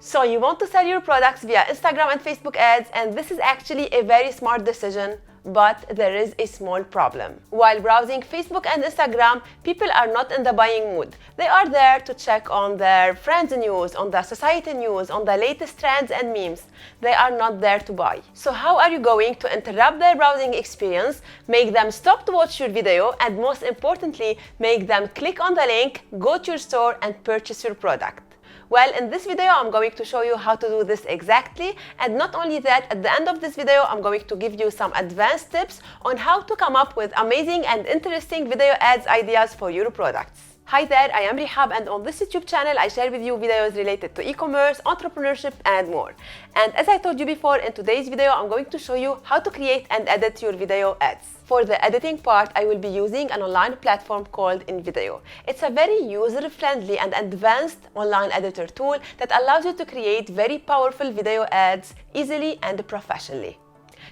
So you want to sell your products via Instagram and Facebook ads, and this is actually a very smart decision, but there is a small problem. While browsing Facebook and Instagram, people are not in the buying mood. They are there to check on their friends' news, on the society news, on the latest trends and memes. They are not there to buy. So how are you going to interrupt their browsing experience, make them stop to watch your video, and most importantly, make them click on the link, go to your store, and purchase your product? Well, in this video, I'm going to show you how to do this exactly. And not only that, at the end of this video, I'm going to give you some advanced tips on how to come up with amazing and interesting video ads ideas for your products. Hi there, I am Rihab, and on this YouTube channel, I share with you videos related to e-commerce, entrepreneurship, and more. And as I told you before, in today's video, I'm going to show you how to create and edit your video ads. For the editing part, I will be using an online platform called InVideo. It's a very user-friendly and advanced online editor tool that allows you to create very powerful video ads easily and professionally.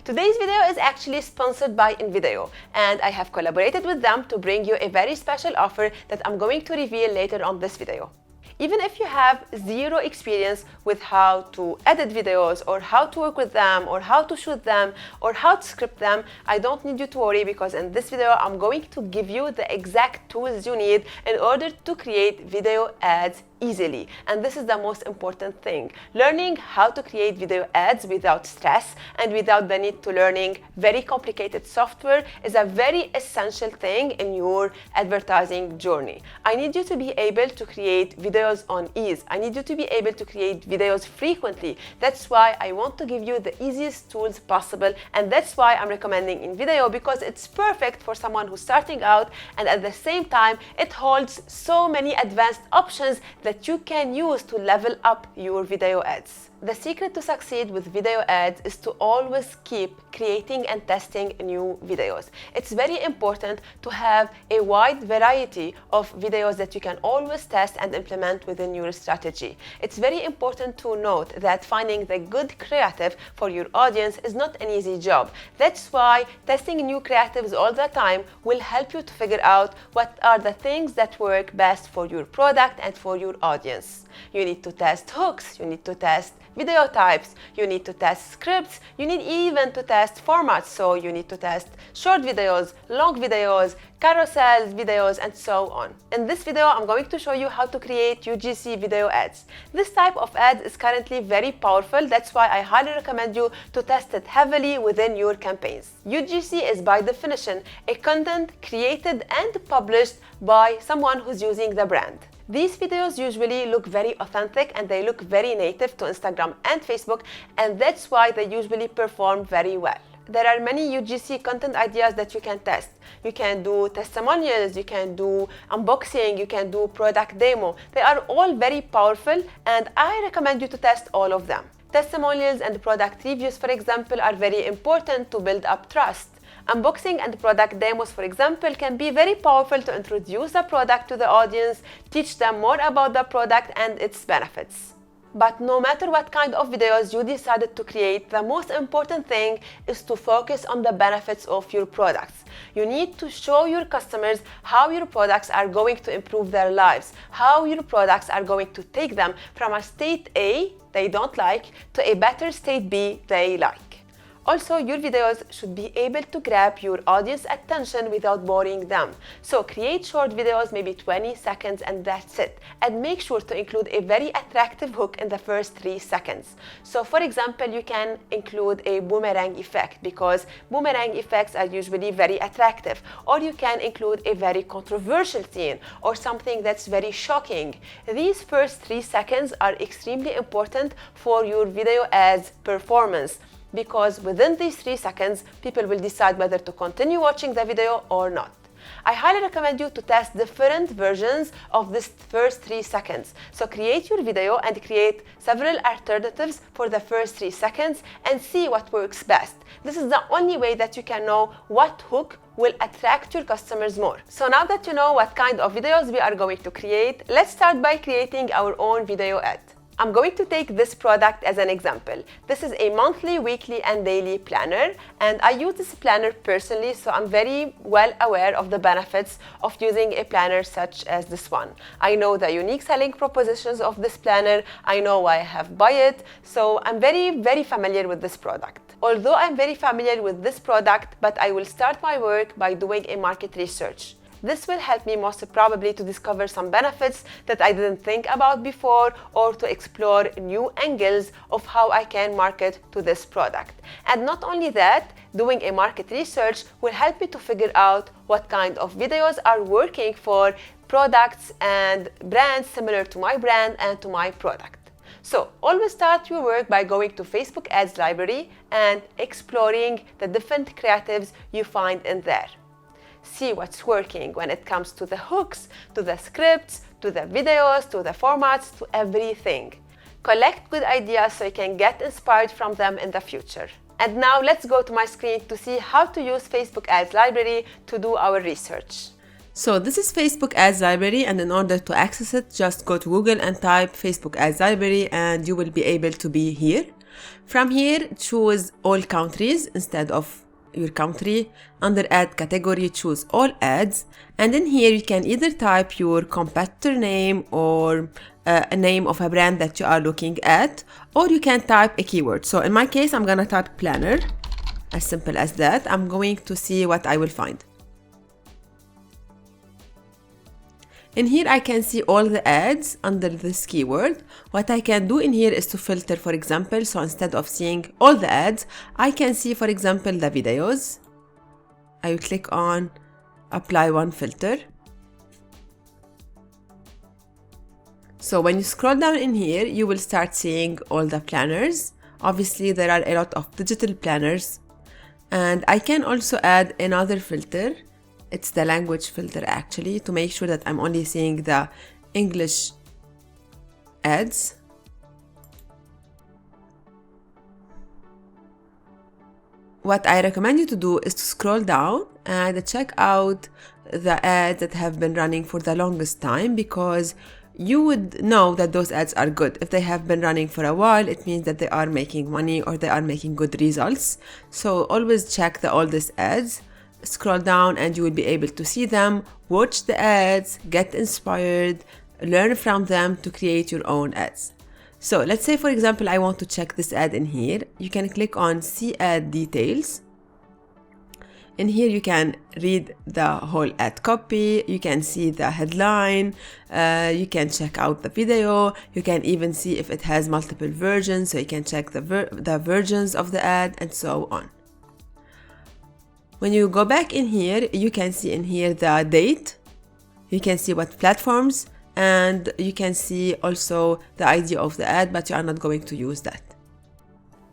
Today's video is actually sponsored by InVideo, and I have collaborated with them to bring you a very special offer that I'm going to reveal later on this video. Even if you have zero experience with how to edit videos or how to work with them or how to shoot them or how to script them, I don't need you to worry, because in this video I'm going to give you the exact tools you need in order to create video ads easily. And this is the most important thing. Learning how to create video ads without stress and without the need to learning very complicated software is a very essential thing in your advertising journey. I need you to be able to create videos on ease. I need you to be able to create videos frequently. That's why I want to give you the easiest tools possible, and that's why I'm recommending InVideo, because it's perfect for someone who's starting out, and at the same time it holds so many advanced options that you can use to level up your video ads. The secret to succeed with video ads is to always keep creating and testing new videos. It's very important to have a wide variety of videos that you can always test and implement within your strategy. It's very important to note that finding the good creative for your audience is not an easy job. That's why testing new creatives all the time will help you to figure out what are the things that work best for your product and for your audience. You need to test hooks, you need to test video types, you need to test scripts, you need even to test formats. So you need to test short videos, long videos, carousels, videos, and so on. In this video, I'm going to show you how to create UGC video ads. This type of ad is currently very powerful. That's why I highly recommend you to test it heavily within your campaigns. UGC is by definition a content created and published by someone who's using the brand. These videos usually look very authentic and they look very native to Instagram and Facebook, and that's why they usually perform very well. There are many UGC content ideas that you can test. You can do testimonials, you can do unboxing, you can do product demo. They are all very powerful, and I recommend you to test all of them. Testimonials and product reviews, for example, are very important to build up trust. Unboxing and product demos, for example, can be very powerful to introduce the product to the audience, teach them more about the product and its benefits. But no matter what kind of videos you decided to create, the most important thing is to focus on the benefits of your products. You need to show your customers how your products are going to improve their lives, how your products are going to take them from a state A they don't like to a better state B they like. Also, your videos should be able to grab your audience attention without boring them. So create short videos, maybe 20 seconds, and that's it. And make sure to include a very attractive hook in the first 3 seconds. So for example, you can include a boomerang effect, because boomerang effects are usually very attractive. Or you can include a very controversial scene or something that's very shocking. These first 3 seconds are extremely important for your video ads performance, because within these 3 seconds, people will decide whether to continue watching the video or not. I highly recommend you to test different versions of this first 3 seconds. So create your video and create several alternatives for the first 3 seconds and see what works best. This is the only way that you can know what hook will attract your customers more. So now that you know what kind of videos we are going to create, let's start by creating our own video ad. I'm going to take this product as an example. This is a monthly, weekly, and daily planner, and I use this planner personally, so I'm very well aware of the benefits of using a planner such as this one. I know the unique selling propositions of this planner, I know why I have bought it, so I'm very familiar with this product. Although I'm very familiar with this product, but I will start my work by doing a market research. This will help me most probably to discover some benefits that I didn't think about before, or to explore new angles of how I can market to this product. And not only that, doing a market research will help me to figure out what kind of videos are working for products and brands similar to my brand and to my product. So always start your work by going to Facebook Ads Library and exploring the different creatives you find in there. See what's working when it comes to the hooks, to the scripts, to the videos, to the formats, to everything. Collect good ideas so you can get inspired from them in the future. And now let's go to my screen to see how to use Facebook Ads Library to do our research. So this is Facebook Ads Library, and in order to access it, just go to Google and type Facebook Ads Library and you will be able to be here. From here, choose all countries instead of your country. Under ad category, choose all ads, and in here you can either type your competitor name or a name of a brand that you are looking at, or you can type a keyword. So in my case, I'm gonna type planner, as simple as that. I'm going to see what I will find. In here, I can see all the ads under this keyword. What I can do in here is to filter, for example. So instead of seeing all the ads, I can see, for example, the videos. I will click on apply one filter. So when you scroll down in here, you will start seeing all the planners. Obviously, there are a lot of digital planners. And I can also add another filter. It's the language filter actually, to make sure that I'm only seeing the English ads. What I recommend you to do is to scroll down and check out the ads that have been running for the longest time, because you would know that those ads are good. If they have been running for a while, it means that they are making money or they are making good results. So always check the oldest ads. Scroll down and you will be able to see them, watch the ads, get inspired, learn from them to create your own ads. So let's say, for example, I want to check this ad in here. You can click on see ad details. In here you can read the whole ad copy, you can see the headline, you can check out the video, you can even see if it has multiple versions, so you can check the versions of the ad and so on. When you go back in here, you can see in here the date, you can see what platforms, and you can see also the ID of the ad, but you are not going to use that.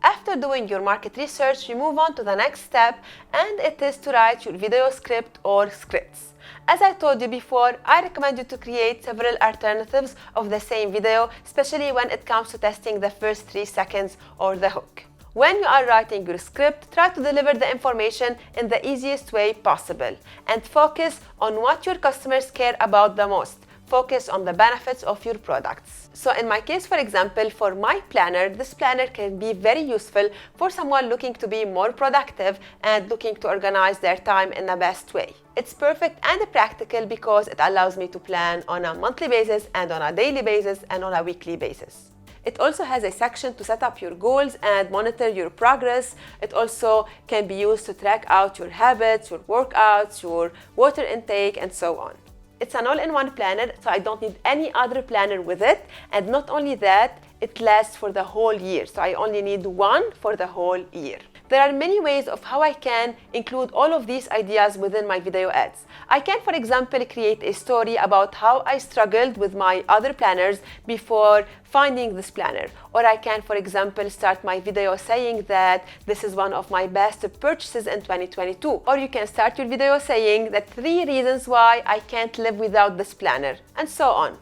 After doing your market research, you move on to the next step, and it is to write your video script or scripts. As I told you before, I recommend you to create several alternatives of the same video, especially when it comes to testing the first 3 seconds or the hook. When you are writing your script, try to deliver the information in the easiest way possible and focus on what your customers care about the most. Focus on the benefits of your products. So in my case, for example, for my planner, this planner can be very useful for someone looking to be more productive and looking to organize their time in the best way. It's perfect and practical because it allows me to plan on a monthly basis and on a daily basis and on a weekly basis. It also has a section to set up your goals and monitor your progress. It also can be used to track out your habits, your workouts, your water intake, and so on. It's an all-in-one planner, so I don't need any other planner with it. And not only that, it lasts for the whole year. So I only need one for the whole year. There are many ways of how I can include all of these ideas within my video ads. I can, for example, create a story about how I struggled with my other planners before finding this planner. Or I can, for example, start my video saying that this is one of my best purchases in 2022. Or you can start your video saying that 3 reasons why I can't live without this planner, and so on.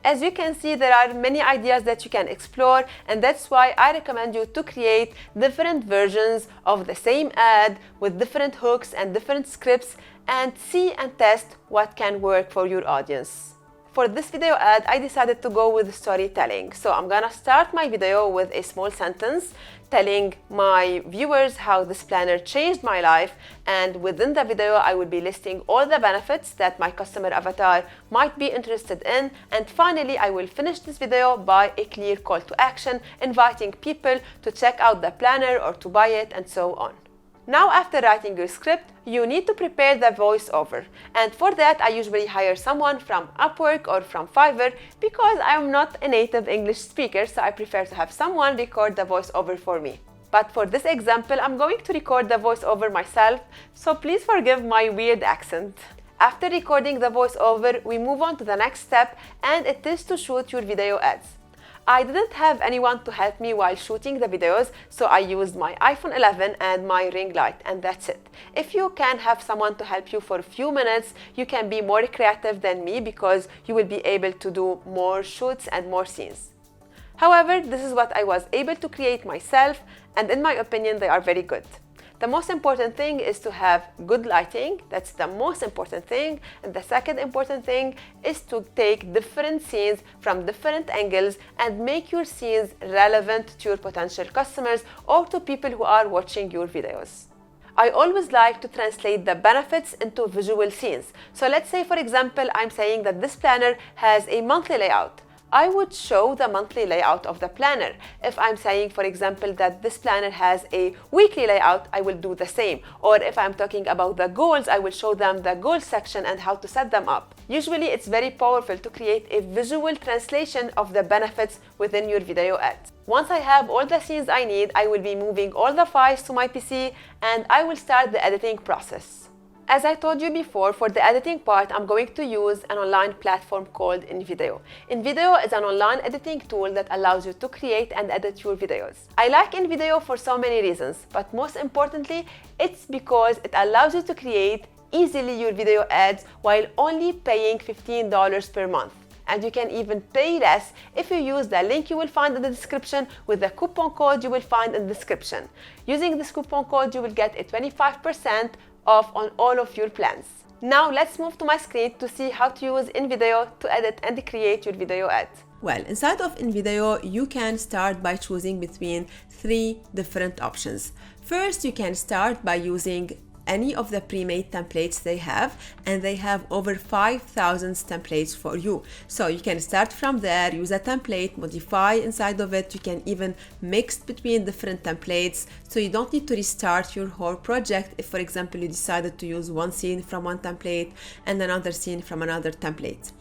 As you can see, there are many ideas that you can explore, and that's why I recommend you to create different versions of the same ad with different hooks and different scripts and see and test what can work for your audience. For this video ad, I decided to go with storytelling. So I'm gonna start my video with a small sentence telling my viewers how this planner changed my life, and within the video I will be listing all the benefits that my customer avatar might be interested in, and finally I will finish this video by a clear call to action inviting people to check out the planner or to buy it and so on. Now, after writing your script, you need to prepare the voiceover, and for that I usually hire someone from Upwork or from Fiverr because I'm not a native English speaker, so I prefer to have someone record the voiceover for me. But for this example, I'm going to record the voiceover myself, so please forgive my weird accent. After recording the voiceover, we move on to the next step, and it is to shoot your video ads. I didn't have anyone to help me while shooting the videos, so I used my iPhone 11 and my ring light, and that's it. If you can have someone to help you for a few minutes, you can be more creative than me because you will be able to do more shoots and more scenes. However, this is what I was able to create myself, and in my opinion, they are very good. The most important thing is to have good lighting. That's the most important thing. And the second important thing is to take different scenes from different angles and make your scenes relevant to your potential customers or to people who are watching your videos. I always like to translate the benefits into visual scenes. So let's say, for example, I'm saying that this planner has a monthly layout. I would show the monthly layout of the planner. If I'm saying, for example, that this planner has a weekly layout, I will do the same. Or if I'm talking about the goals, I will show them the goals section and how to set them up. Usually, it's very powerful to create a visual translation of the benefits within your video ads. Once I have all the scenes I need, I will be moving all the files to my PC and I will start the editing process. As I told you before, for the editing part, I'm going to use an online platform called InVideo. InVideo is an online editing tool that allows you to create and edit your videos. I like InVideo for so many reasons, but most importantly, it's because it allows you to create easily your video ads while only paying $15 per month. And you can even pay less if you use the link you will find in the description with the coupon code you will find in the description. Using this coupon code, you will get a 25% off on all of your plans. Now let's move to my screen to see how to use InVideo to edit and create your video ads. Well, inside of InVideo, you can start by choosing between 3 different options. First, you can start by using any of the pre-made templates they have, and they have over 5,000 templates for you. So you can start from there, use a template, modify inside of it. You can even mix between different templates, so you don't need to restart your whole project if, for example, you decided to use one scene from one template and another scene from another template.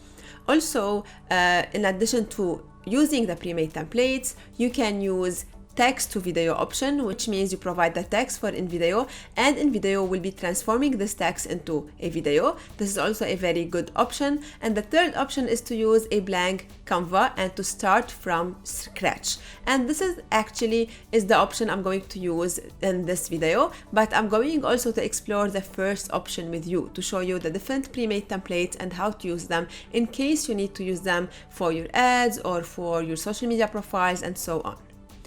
Also, in addition to using the pre-made templates, you can use text to video option, which means you provide the text for InVideo, and InVideo will be transforming this text into a video. This is also a very good option. And the third option is to use a blank Canva and to start from scratch. And this is actually the option I'm going to use in this video, but I'm going also to explore the first option with you to show you the different pre-made templates and how to use them in case you need to use them for your ads or for your social media profiles and so on.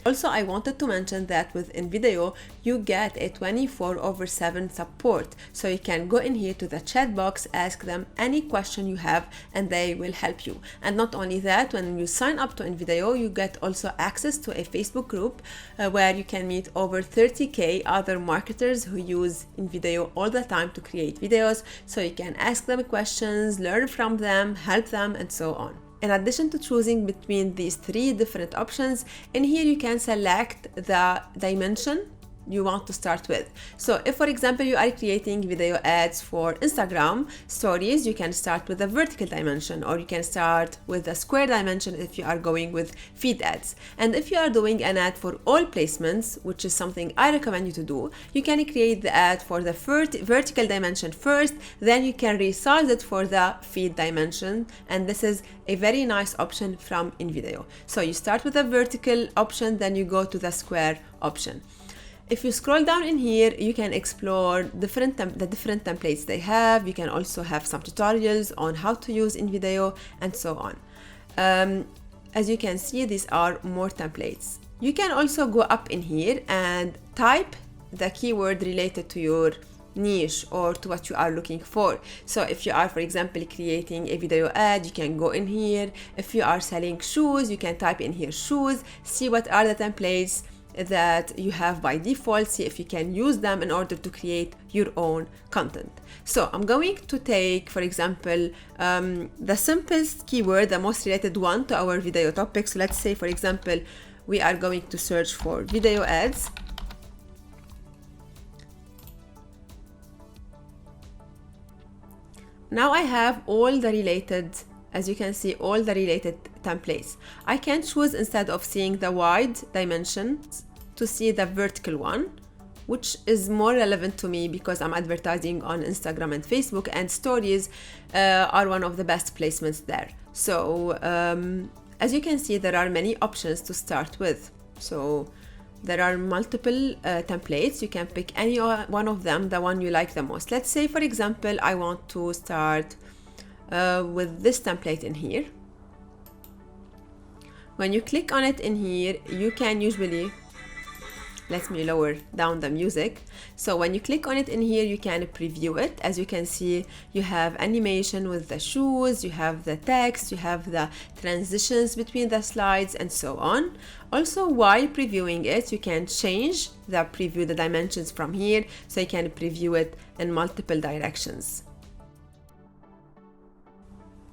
Also, I wanted to mention that with InVideo, you get a 24/7 support. So you can go in here to the chat box, ask them any question you have, and they will help you. And not only that, when you sign up to InVideo, you get also access to a Facebook group where you can meet over 30,000 other marketers who use InVideo all the time to create videos. So you can ask them questions, learn from them, help them, and so on. In addition to choosing between these 3 different options, in here you can select the dimension you want to start with. So if, for example, you are creating video ads for Instagram stories, you can start with the vertical dimension, or you can start with the square dimension if you are going with feed ads. And if you are doing an ad for all placements, which is something I recommend you to do, you can create the ad for the vertical dimension first, then you can resize it for the feed dimension. And this is a very nice option from InVideo. So you start with the vertical option, then you go to the square option. If you scroll down in here, you can explore the different templates they have. You can also have some tutorials on how to use InVideo and so on. As you can see, these are more templates. You can also go up in here and type the keyword related to your niche or to what you are looking for. So if you are, for example, creating a video ad, you can go in here. If you are selling shoes, you can type in here shoes, see what are the templates that you have by default, see if you can use them in order to create your own content. So I'm going to take, for example, the simplest keyword, the most related one to our video topic. So let's say, for example, we are going to search for video ads. Now I have all the related, as you can see, all the related templates. I can choose, instead of seeing the wide dimensions, to see the vertical one, which is more relevant to me because I'm advertising on Instagram and Facebook, and stories are one of the best placements there. So as you can see, there are many options to start with. So there are multiple templates. You can pick any one of them, the one you like the most. Let's say, for example, I want to start with this template in here. When you click on it in here, you can usually, let me lower down the music. So when you click on it in here, you can preview it. As you can see, you have animation with the shoes, you have the text, you have the transitions between the slides, and so on. Also, while previewing it, you can change the preview, the dimensions from here, so you can preview it in multiple directions.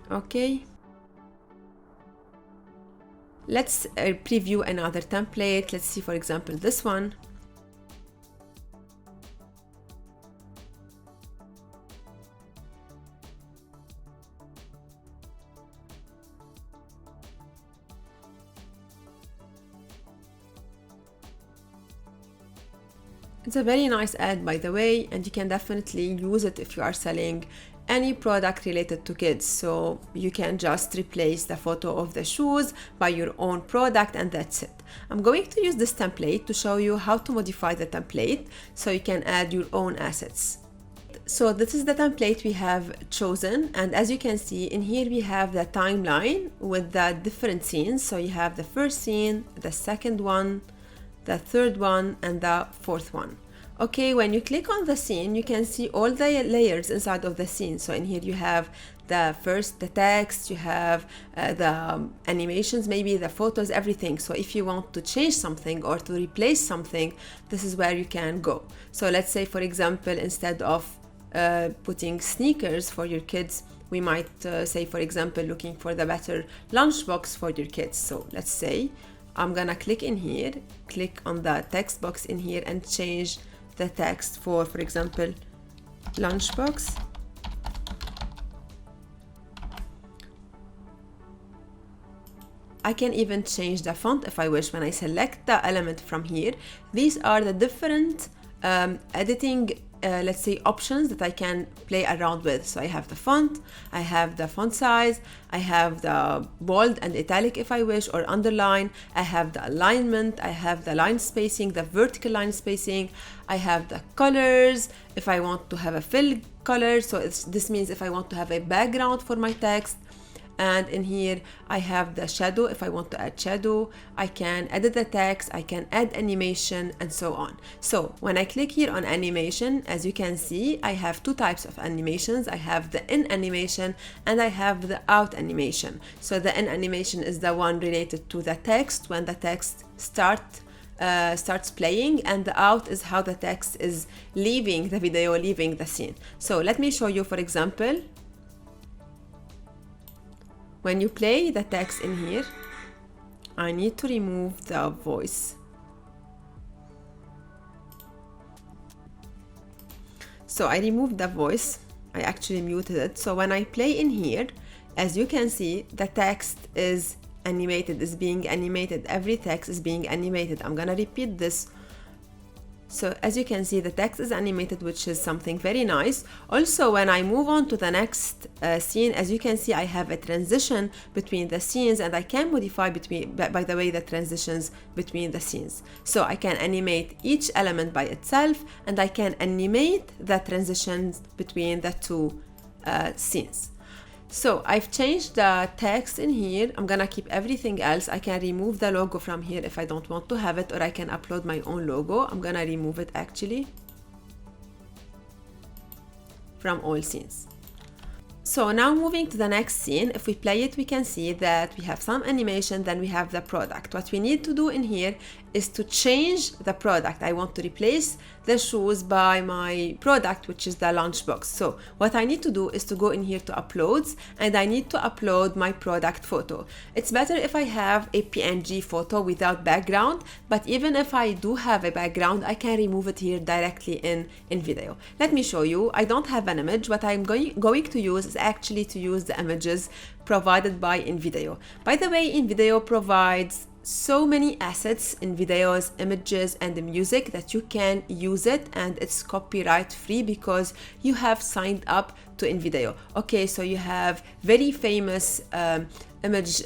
Okay. Let's preview another template. Let's see, for example, this one. It's a very nice ad, by the way, and you can definitely use it if you are selling any product related to kids. So you can just replace the photo of the shoes by your own product, and that's it. I'm going to use this template to show you how to modify the template so you can add your own assets. So this is the template we have chosen, and as you can see in here, we have the timeline with the different scenes. So you have the first scene, the second one, the third one, and the fourth one. Okay, when you click on the scene, you can see all the layers inside of the scene. So in here you have the text, you have the animations, maybe the photos, everything. So if you want to change something or to replace something, this is where you can go. So let's say, for example, instead of putting sneakers for your kids, we might say, for example, looking for the better lunchbox for your kids. So let's say I'm gonna click in here, click on the text box in here, and change the text for example, lunchbox. I can even change the font if I wish. When I select the element from here, these are the different editing let's say options that I can play around with. So I have the font, I have the font size, I have the bold and italic if I wish, or underline, I have the alignment, I have the line spacing, the vertical line spacing, I have the colors if I want to have a fill color. So this means if I want to have a background for my text. And in here I have the shadow. If I want to add shadow, I can edit the text, I can add animation, and so on. So when I click here on animation, as you can see, I have two types of animations. I have the in animation and I have the out animation. So the in animation is the one related to the text, when the text starts playing, and the out is how the text is leaving the video, leaving the scene. So let me show you, for example. When you play the text in here, I need to remove the voice. So I removed the voice. I actually muted it. So when I play in here, as you can see, the text is animated, is being animated. Every text is being animated. I'm gonna repeat this. So as you can see, the text is animated, which is something very nice. Also, when I move on to the next scene, as you can see, I have a transition between the scenes, and I can modify by the way, the transitions between the scenes. So I can animate each element by itself, and I can animate the transitions between the two scenes. So I've changed the text in here. I'm gonna keep everything else. I can remove the logo from here if I don't want to have it, or I can upload my own logo. I'm gonna remove it actually. from all scenes. So now moving to the next scene, if we play it, we can see that we have some animation, then we have the product. What we need to do in here is to change the product. I want to replace the shoes by my product, which is the lunchbox. So what I need to do is to go in here to uploads, and I need to upload my product photo. It's better if I have a PNG photo without background, but even if I do have a background, I can remove it here directly in video. Let me show you. I don't have an image. What I'm going to use is actually to use the images provided by InVideo. By the way, InVideo provides so many assets in videos, images, and the music that you can use it, and it's copyright free because you have signed up to InVideo. Okay, so you have very famous image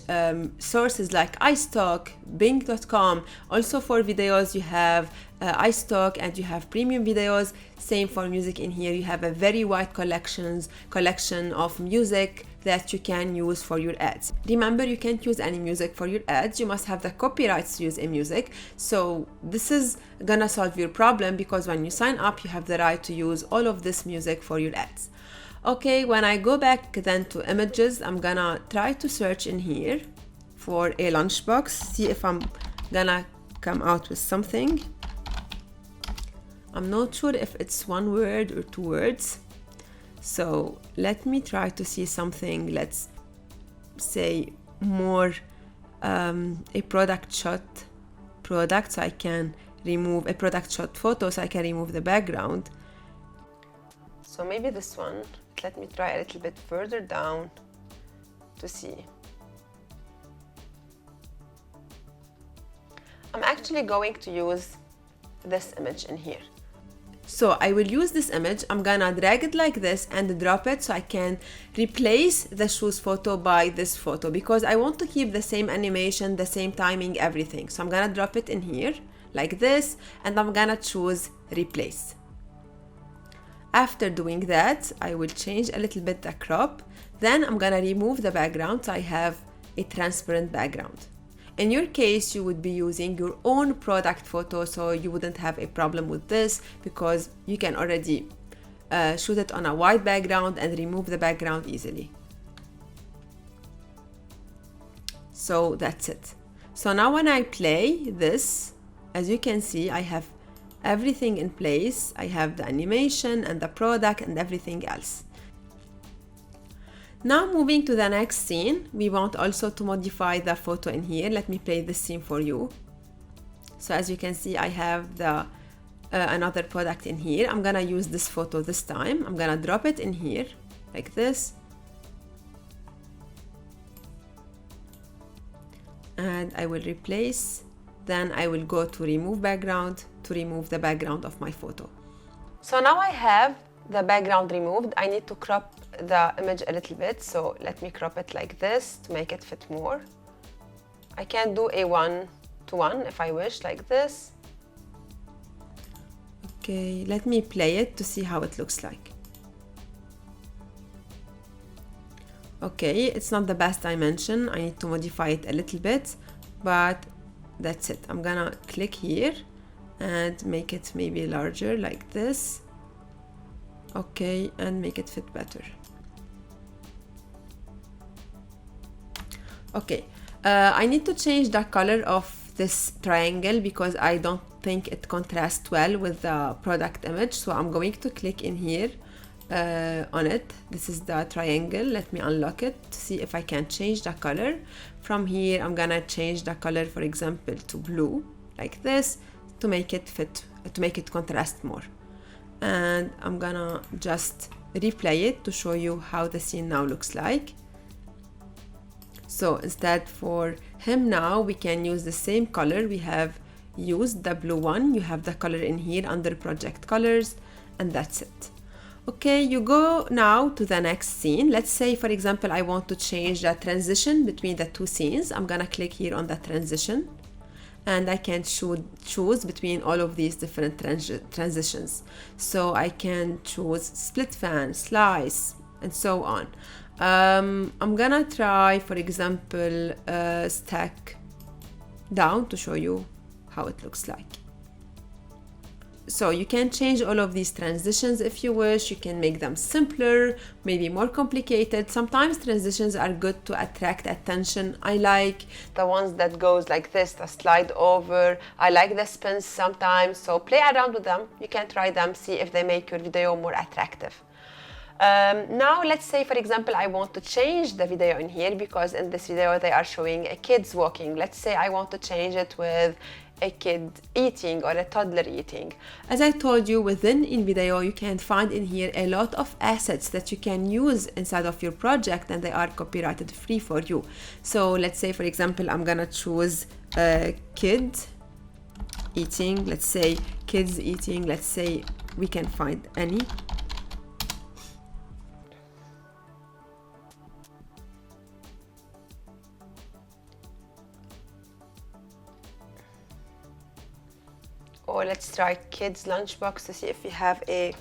sources like iStock, Bing.com. Also for videos, you have iStock, and you have premium videos. Same for music. In here you have a very wide collection of music that you can use for your ads. Remember, you can't use any music for your ads. You must have the copyrights to use a music. So this is gonna solve your problem, because when you sign up, you have the right to use all of this music for your ads. Okay, when I go back then to images, I'm gonna try to search in here for a lunchbox, see if I'm gonna come out with something. I'm not sure if it's one word or two words. So let me try to see something, let's say more a product shot product, so I can remove a product shot photo, so I can remove the background. So maybe this one. Let me try a little bit further down to see. I'm actually going to use this image in here. So I will use this image. I'm gonna drag it like this and drop it, so I can replace the shoes photo by this photo, because I want to keep the same animation, the same timing, everything. So I'm gonna drop it in here like this, and I'm gonna choose replace. After doing that, I will change a little bit the crop. Then I'm gonna remove the background, so I have a transparent background. In your case, you would be using your own product photo, so you wouldn't have a problem with this, because you can already shoot it on a white background and remove the background easily. So that's it. So now when I play this, as you can see, I have everything in place. I have the animation and the product and everything else. Now moving to the next scene, we want also to modify the photo in here. Let me play this scene for you. So as you can see, I have the another product in here. I'm gonna use this photo this time. I'm gonna drop it in here like this. And I will replace. Then I will go to remove background to remove the background of my photo. So now I have the background removed. I need to crop the image a little bit, so let me crop it like this to make it fit more. I can do a 1:1 if I wish, like this. Okay, let me play it to see how it looks like. Okay, it's not the best dimension. I need to modify it a little bit, but that's it. I'm gonna click here and make it maybe larger like this. Okay, and make it fit better. Okay, I need to change the color of this triangle because I don't think it contrasts well with the product image. So I'm going to click in here on it. This is the triangle. Let me unlock it to see if I can change the color. From here, I'm gonna change the color, for example, to blue, like this, to make it fit, to make it contrast more. And I'm gonna just replay it to show you how the scene now looks like. So instead for him now, we can use the same color. We have used the blue one. You have the color in here under project colors, and that's it. Okay, you go now to the next scene. Let's say, for example, I want to change the transition between the two scenes. I'm gonna click here on the transition, and I can choose between all of these different transitions. So I can choose split fan, slice, and so on. I'm gonna try, for example, stack down to show you how it looks like. So you can change all of these transitions if you wish. You can make them simpler, maybe more complicated. Sometimes transitions are good to attract attention. I like the ones that goes like this, the slide over. I like the spins sometimes. So play around with them. You can try them, see if they make your video more attractive. Now let's say, for example, I want to change the video in here because in this video they are showing a kid's walking. Let's say I want to change it with a kid eating or a toddler eating. As I told you, within InVideo you can find in here a lot of assets that you can use inside of your project, and they are copyrighted free for you. So let's say, for example, I'm gonna choose kid eating. Let's say kids eating. Let's say we can find any. Or let's try kids lunchbox to see if we have a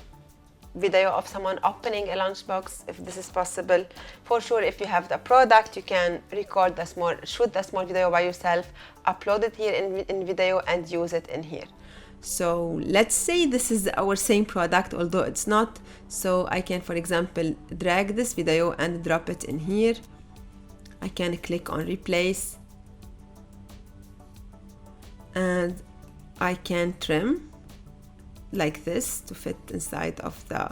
video of someone opening a lunchbox, if this is possible. For sure, if you have the product, you can record shoot the small video by yourself, upload it here in video and use it in here. So let's say this is our same product, although it's not. So I can, for example, drag this video and drop it in here. I can click on replace, and I can trim like this to fit inside of the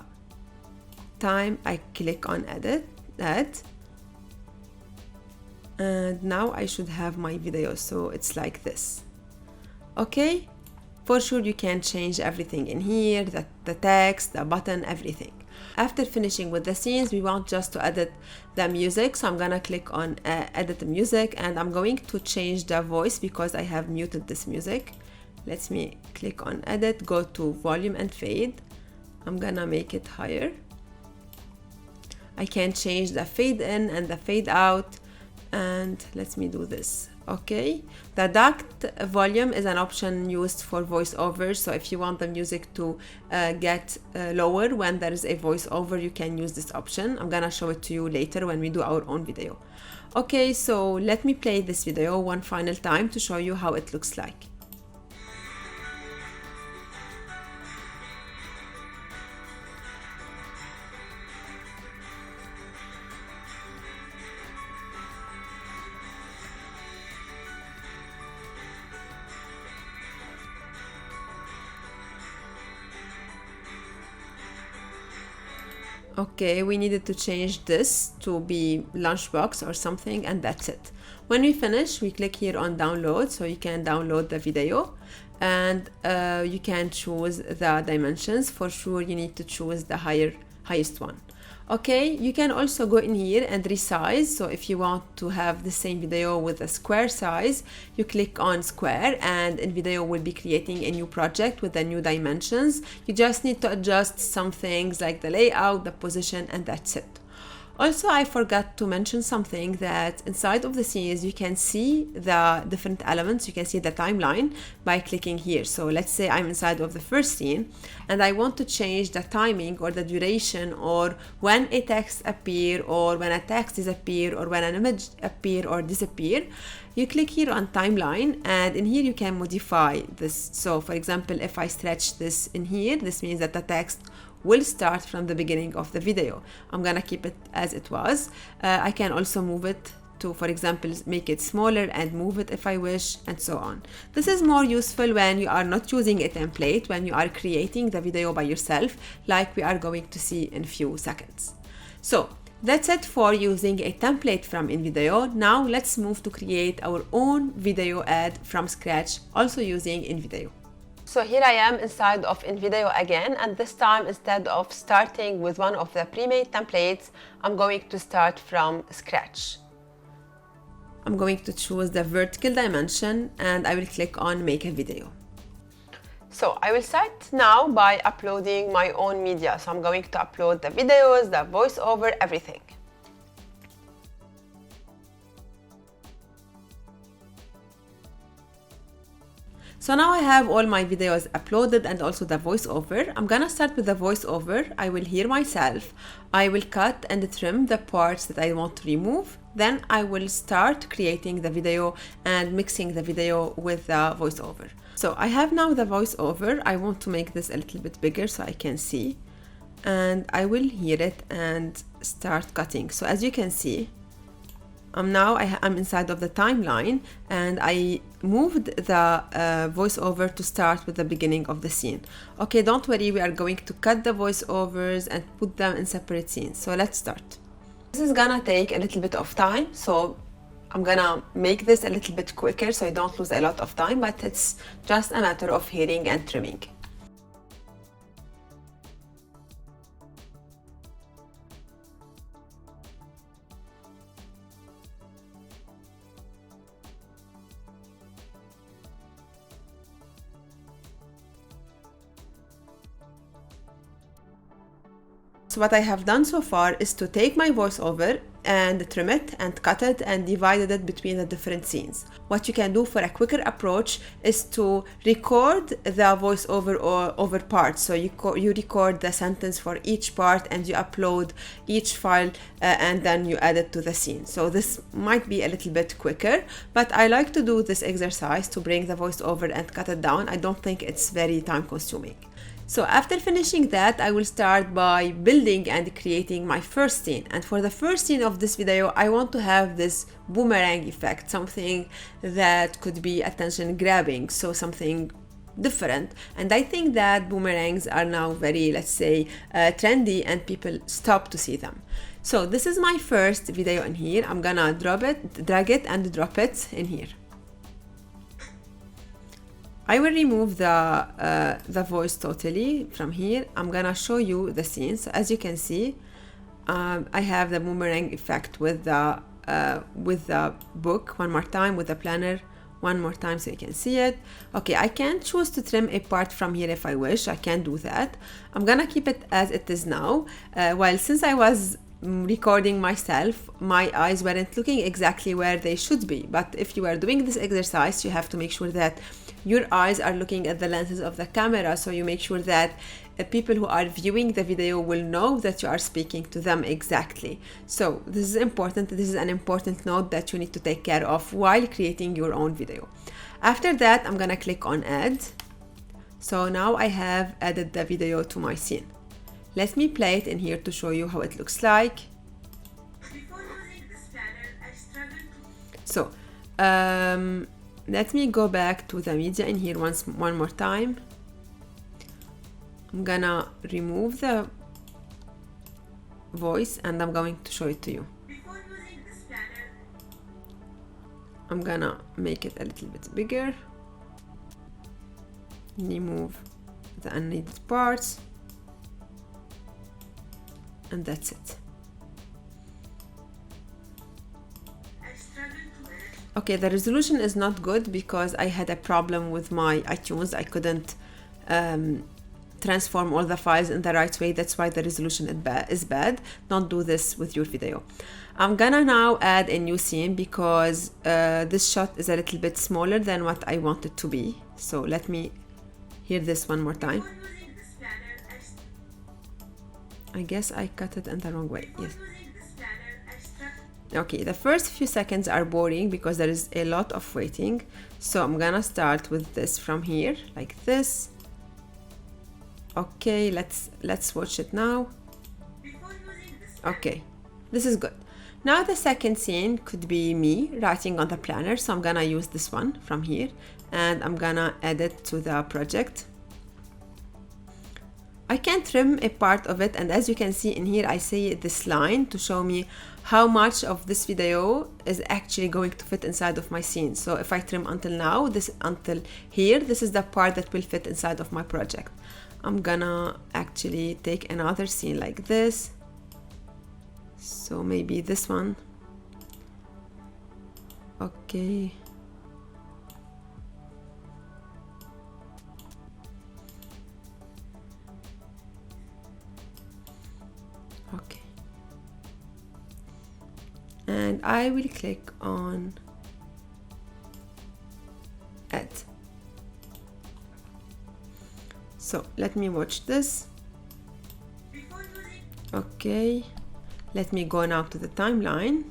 time. I click on edit, add, and now I should have my video, so it's like this. Okay, for sure you can change everything in here, the text, the button, everything. After finishing with the scenes, we want just to edit the music, so I'm gonna click on edit the music, and I'm going to change the voice because I have muted this music. Let me click on edit, go to volume and fade. I'm gonna make it higher. I can change the fade in and the fade out, and let me do this. Okay, the duct volume is an option used for voiceover, so if you want the music to get lower when there is a voiceover, you can use this option. I'm gonna show it to you later when we do our own video. Okay, so let me play this video one final time to show you how it looks like. Okay, we needed to change this to be lunchbox or something, and that's it. When we finish, we click here on download, so you can download the video, and you can choose the dimensions. For sure, you need to choose the highest one. Okay, you can also go in here and resize. So if you want to have the same video with a square size, you click on square, and InVideo will be creating a new project with the new dimensions. You just need to adjust some things like the layout, the position, and that's it. Also, I forgot to mention something, that inside of the scenes you can see the different elements. You can see the timeline by clicking here. So let's say I'm inside of the first scene and I want to change the timing or the duration, or when a text appear, or when a text disappear, or when an image appear or disappear. You click here on timeline, and in here you can modify this. So for example, if I stretch this in here, this means that the text will start from the beginning of the video. I'm gonna keep it as it was. I can also move it to, for example, make it smaller and move it if I wish, and so on. This is more useful when you are not using a template, when you are creating the video by yourself, like we are going to see in a few seconds. So that's it for using a template from InVideo. Now let's move to create our own video ad from scratch, also using InVideo. So here I am inside of InVideo again, and this time, instead of starting with one of the pre-made templates, I'm going to start from scratch. I'm going to choose the vertical dimension, and I will click on make a video. So I will start now by uploading my own media. So I'm going to upload the videos, the voiceover, everything. So now I have all my videos uploaded and also the voiceover. I'm gonna start with the voiceover. I will hear myself. I will cut and trim the parts that I want to remove. Then I will start creating the video and mixing the video with the voiceover. So I have now the voiceover. I want to make this a little bit bigger so I can see, and I will hear it and start cutting. So as you can see, I'm inside of the timeline, and I moved the voiceover to start with the beginning of the scene. Okay, don't worry, we are going to cut the voiceovers and put them in separate scenes. So let's start. This is gonna take a little bit of time, so I'm gonna make this a little bit quicker so you don't lose a lot of time, but it's just a matter of hearing and trimming. So what I have done so far is to take my voiceover and trim it and cut it and divided it between the different scenes. What you can do for a quicker approach is to record the voiceover over parts. So you record the sentence for each part and you upload each file and then you add it to the scene. So this might be a little bit quicker, but I like to do this exercise to bring the voiceover and cut it down. I don't think it's very time consuming. So after finishing that, I will start by building and creating my first scene. And for the first scene of this video, I want to have this boomerang effect, something that could be attention grabbing, so something different. And I think that boomerangs are now very, let's say, trendy, and people stop to see them. So this is my first video in here. I'm gonna drag it and drop it in here. I will remove the voice totally from here. I'm gonna show you the scenes. So as you can see, I have the boomerang effect with the book one more time, with the planner one more time so you can see it. Okay, I can choose to trim a part from here if I wish. I can do that. I'm gonna keep it as it is now. While since I was recording myself, my eyes weren't looking exactly where they should be. But if you are doing this exercise, you have to make sure that your eyes are looking at the lenses of the camera, so you make sure that people who are viewing the video will know that you are speaking to them exactly. So this is important. This is an important note that you need to take care of while creating your own video. After that, I'm gonna click on add. So now I have added the video to my scene. Let me play it in here to show you how it looks like. Before using this planner, I struggled to... So let me go back to the media in here one more time. I'm gonna remove the voice and I'm going to show it to you. Before using this planner, I'm gonna make it a little bit bigger. Remove the unneeded parts. And that's it. I struggled to edit. Okay, the resolution is not good because I had a problem with my iTunes. I couldn't transform all the files in the right way. That's why the resolution is bad. Don't do this with your video. I'm gonna now add a new scene because this shot is a little bit smaller than what I want it to be. So let me hear this one more time. Before using this planner, I guess I cut it in the wrong way. Yes. using this planner, I struggled. Okay, the first few seconds are boring because there is a lot of waiting. So I'm gonna start with this from here, like this. Okay, let's watch it now. Before using this planner, Okay, this is good. Now the second scene could be me writing on the planner. So I'm gonna use this one from here and I'm gonna add it to the project. I can trim a part of it, and as you can see in here, I say this line to show me how much of this video is actually going to fit inside of my scene. So if I trim until now, until here, this is the part that will fit inside of my project. I'm gonna actually take another scene like this. So maybe this one. Okay. Okay. And I will click on add. So let me watch this. before using Okay, let me go now to the timeline.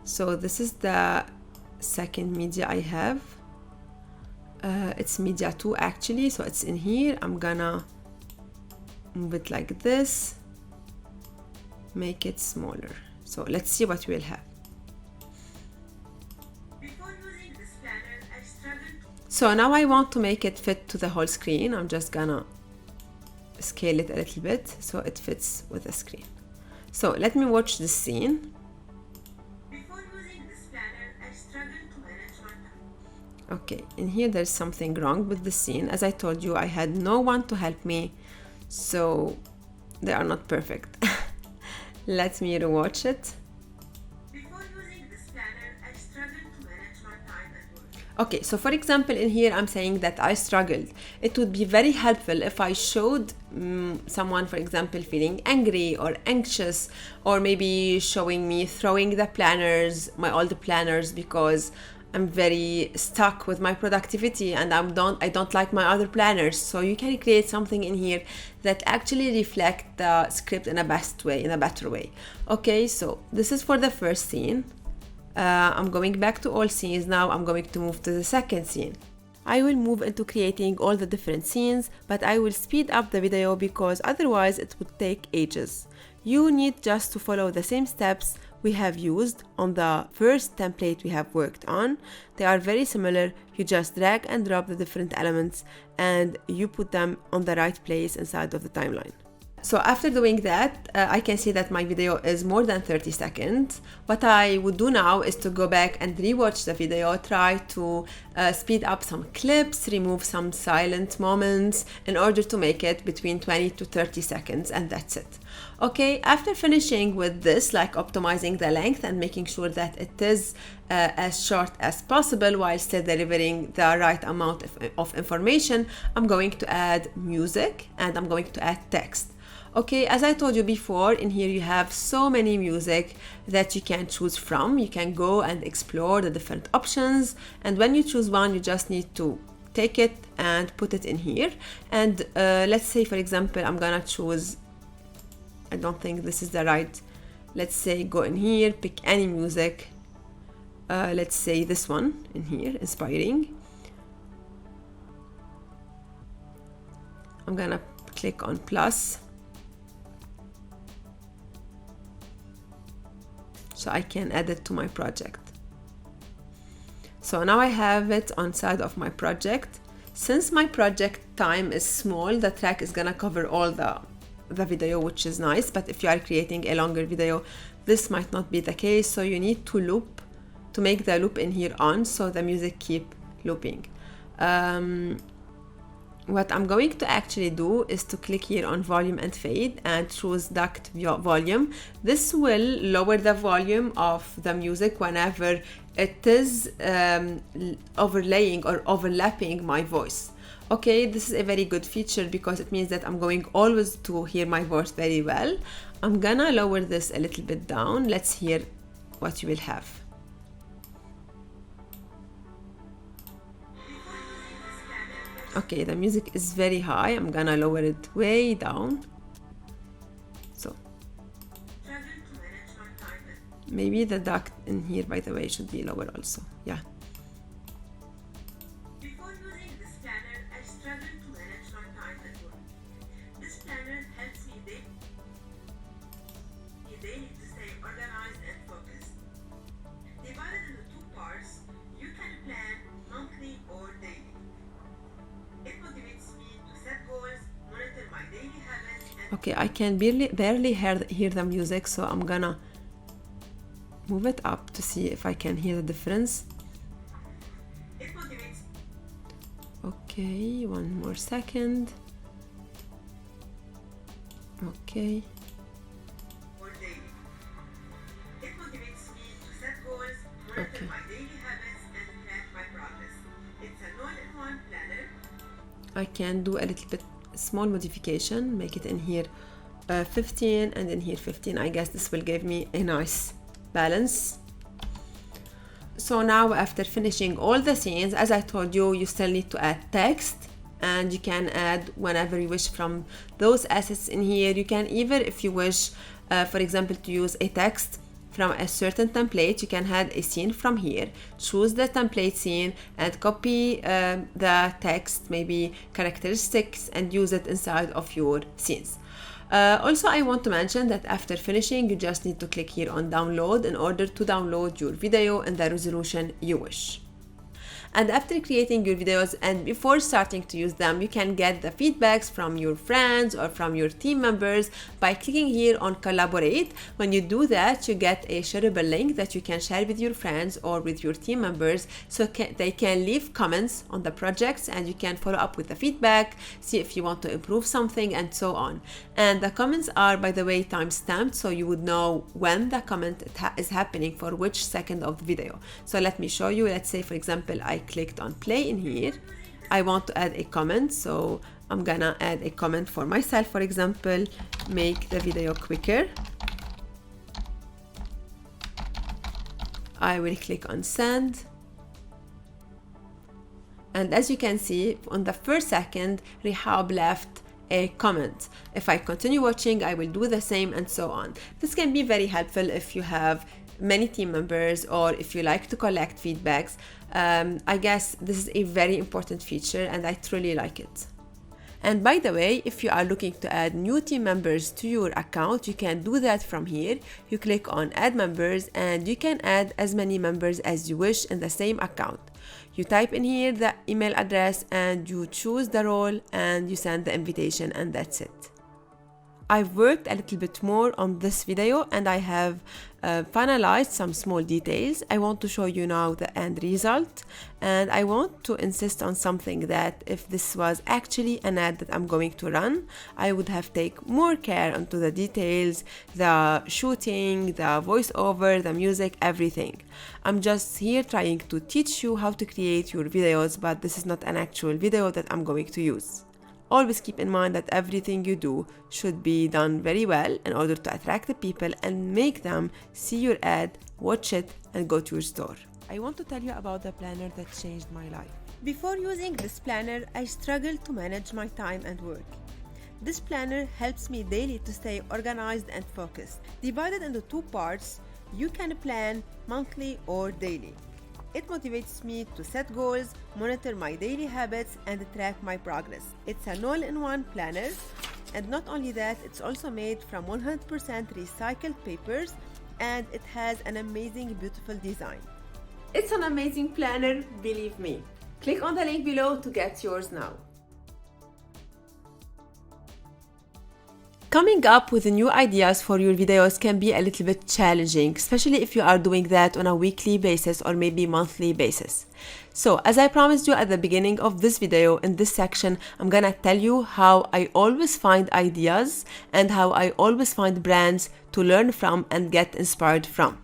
So this is the second media I have. It's media 2 actually, so it's in here. I'm gonna move it like this, make it smaller. So let's see what we'll have. Before using this planner, I struggled to So now I want to make it fit to the whole screen. I'm just gonna scale it a little bit so it fits with the screen. So let me watch this scene. Before using this planner, I struggled to manage my time. Okay, in here there's something wrong with the scene. As I told you, I had no one to help me, so they are not perfect. Let me rewatch it. Before using this planner, I struggled to manage my time at work. Okay, so for example, in here I'm saying that I struggled. It would be very helpful if I showed someone, for example, feeling angry or anxious, or maybe showing me throwing the planners, my old planners, because I'm very stuck with my productivity and I don't like my other planners. So you can create something in here that actually reflect the script in a better way. Okay, so this is for the first scene. I'm going back to all scenes now. I'm going to move to the second scene. I will move into creating all the different scenes, but I will speed up the video because otherwise it would take ages. You need just to follow the same steps we have used on the first template we have worked on. They are very similar. You just drag and drop the different elements and you put them on the right place inside of the timeline. So after doing that, I can see that my video is more than 30 seconds. What I would do now is to go back and rewatch the video, try to speed up some clips, remove some silent moments in order to make it between 20 to 30 seconds, and that's it. Okay, after finishing with this, like optimizing the length and making sure that it is as short as possible while still delivering the right amount of information, I'm going to add music and I'm going to add text. Okay, as I told you before, in here you have so many music that you can choose from. You can go and explore the different options, and when you choose one, you just need to take it and put it in here. And let's say, for example, I'm gonna choose, I don't think this is the right, let's say go in here, pick any music. Let's say this one in here, inspiring. I'm gonna click on plus, so I can add it to my project. So now I have it on side of my project. Since my project time is small, the track is gonna cover all the video, which is nice. But if you are creating a longer video, this might not be the case. So you need to loop, to make the loop in here on, so the music keep looping. What I'm going to actually do is to click here on volume and fade and choose duct volume. This will lower the volume of the music whenever it is overlaying or overlapping my voice. Okay, this is a very good feature because it means that I'm going always to hear my voice very well. I'm gonna lower this a little bit down. Let's hear what you will have. Okay, the music is very high. I'm gonna lower it way down. So maybe the duct in here, by the way, should be lower also. Yeah. Before using this planner, I struggled to manage my time at work. This planner helps me daily to stay organized and focused. Divided into two parts, you can plan monthly or daily. It motivates me to set goals, monitor my daily habits, and Okay, I can barely hear the music, so I'm gonna move it up to see if I can hear the difference. it motivates Okay, one more second. Okay. or daily. It motivates me to set goals, monitor Okay. my daily habits, and track my progress. It's an all-in-one planner. I can do a little bit small modification, make it in here 15 and in here 15. I guess this will give me a nice balance. So now after finishing all the scenes, as I told you, you still need to add text, and you can add whenever you wish from those assets in here. You can even, if you wish, for example, to use a text from a certain template, you can add a scene from here, choose the template scene and copy the text, maybe characteristics, and use it inside of your scenes. Also, I want to mention that after finishing, you just need to click here on download in order to download your video in the resolution you wish. And after creating your videos and before starting to use them, you can get the feedbacks from your friends or from your team members by clicking here on collaborate. When you do that, you get a shareable link that you can share with your friends or with your team members, so they can leave comments on the projects and you can follow up with the feedback, see if you want to improve something, and so on. And the comments are, by the way, time-stamped, so you would know when the comment is happening for which second of the video. So let me show you. Let's say, for example, I clicked on play in here. I want to add a comment, so I'm gonna add a comment for myself, for example, make the video quicker. I will click on send. And as you can see, on the first second, Rehab left a comment. If I continue watching, I will do the same, and so on. This can be very helpful if you have many team members or if you like to collect feedbacks. I guess this is a very important feature and I truly like it. And by the way, if you are looking to add new team members to your account, you can do that from here. You click on add members and you can add as many members as you wish in the same account. You type in here the email address and you choose the role and you send the invitation, and that's it. I've worked a little bit more on this video and I have finalized some small details. I want to show you now the end result, and I want to insist on something, that if this was actually an ad that I'm going to run, I would have taken more care into the details, the shooting, the voiceover, the music, everything. I'm just here trying to teach you how to create your videos, but this is not an actual video that I'm going to use. Always keep in mind that everything you do should be done very well in order to attract the people and make them see your ad, watch it, and go to your store. I want to tell you about the planner that changed my life. Before using this planner, I struggled to manage my time and work. This planner helps me daily to stay organized and focused. Divided into two parts, you can plan monthly or daily. It motivates me to set goals, monitor my daily habits, and track my progress. It's an all-in-one planner, and not only that, it's also made from 100% recycled papers, and it has an amazing, beautiful design. It's an amazing planner, believe me. Click on the link below to get yours now. Coming up with new ideas for your videos can be a little bit challenging, especially if you are doing that on a weekly basis or maybe monthly basis. So, as I promised you at the beginning of this video, in this section, I'm gonna tell you how I always find ideas and how I always find brands to learn from and get inspired from.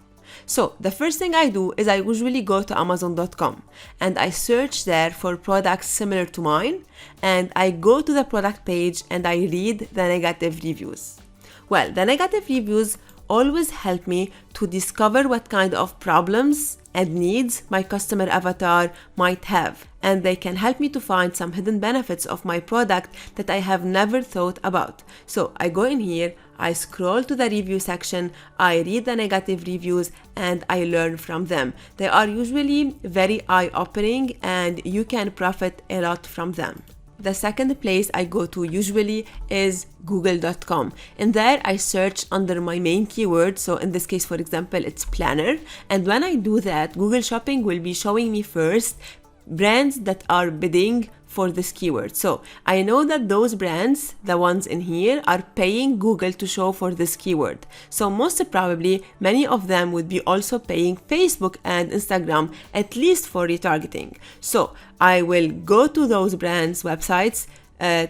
So the first thing I do is I usually go to Amazon.com and I search there for products similar to mine, and I go to the product page and I read the negative reviews. Well, the negative reviews always help me to discover what kind of problems and needs my customer avatar might have, and they can help me to find some hidden benefits of my product that I have never thought about. So I go in here, I scroll to the review section, I read the negative reviews, and I learn from them. They are usually very eye-opening and you can profit a lot from them. The second place I go to usually is google.com. In there I search under my main keyword, so in this case, for example, it's planner, and when I do that, Google Shopping will be showing me first brands that are bidding for this keyword. So I know that those brands, the ones in here, are paying Google to show for this keyword. So most probably many of them would be also paying Facebook and Instagram, at least for retargeting. So I will go to those brands' websites,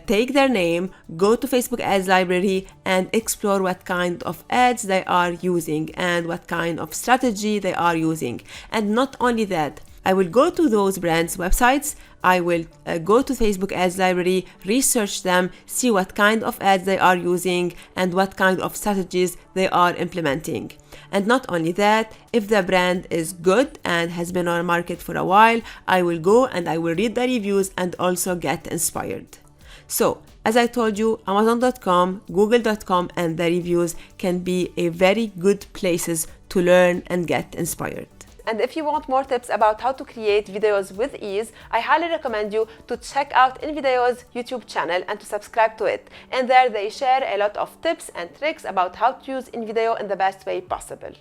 take their name, go to Facebook ads library, and explore what kind of ads they are using and what kind of strategy they are using. And not only that, I will go to those brands' websites, I will go to Facebook ads library, research them, see what kind of ads they are using and what kind of strategies they are implementing. And not only that, if the brand is good and has been on the market for a while, I will go and I will read the reviews and also get inspired. So, as I told you, Amazon.com, Google.com, and the reviews can be a very good places to learn and get inspired. And if you want more tips about how to create videos with ease, I highly recommend you to check out InVideo's YouTube channel and to subscribe to it. And there they share a lot of tips and tricks about how to use InVideo in the best way possible.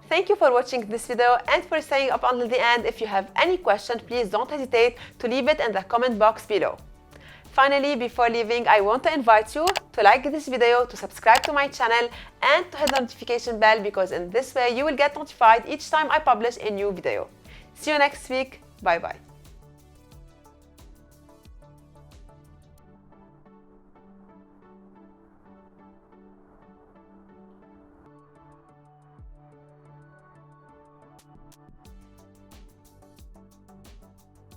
Thank you for watching this video and for staying up until the end. If you have any question, please don't hesitate to leave it in the comment box below. Finally, before leaving, I want to invite you to like this video, to subscribe to my channel, and to hit the notification bell, because in this way you will get notified each time I publish a new video. See you next week. Bye bye.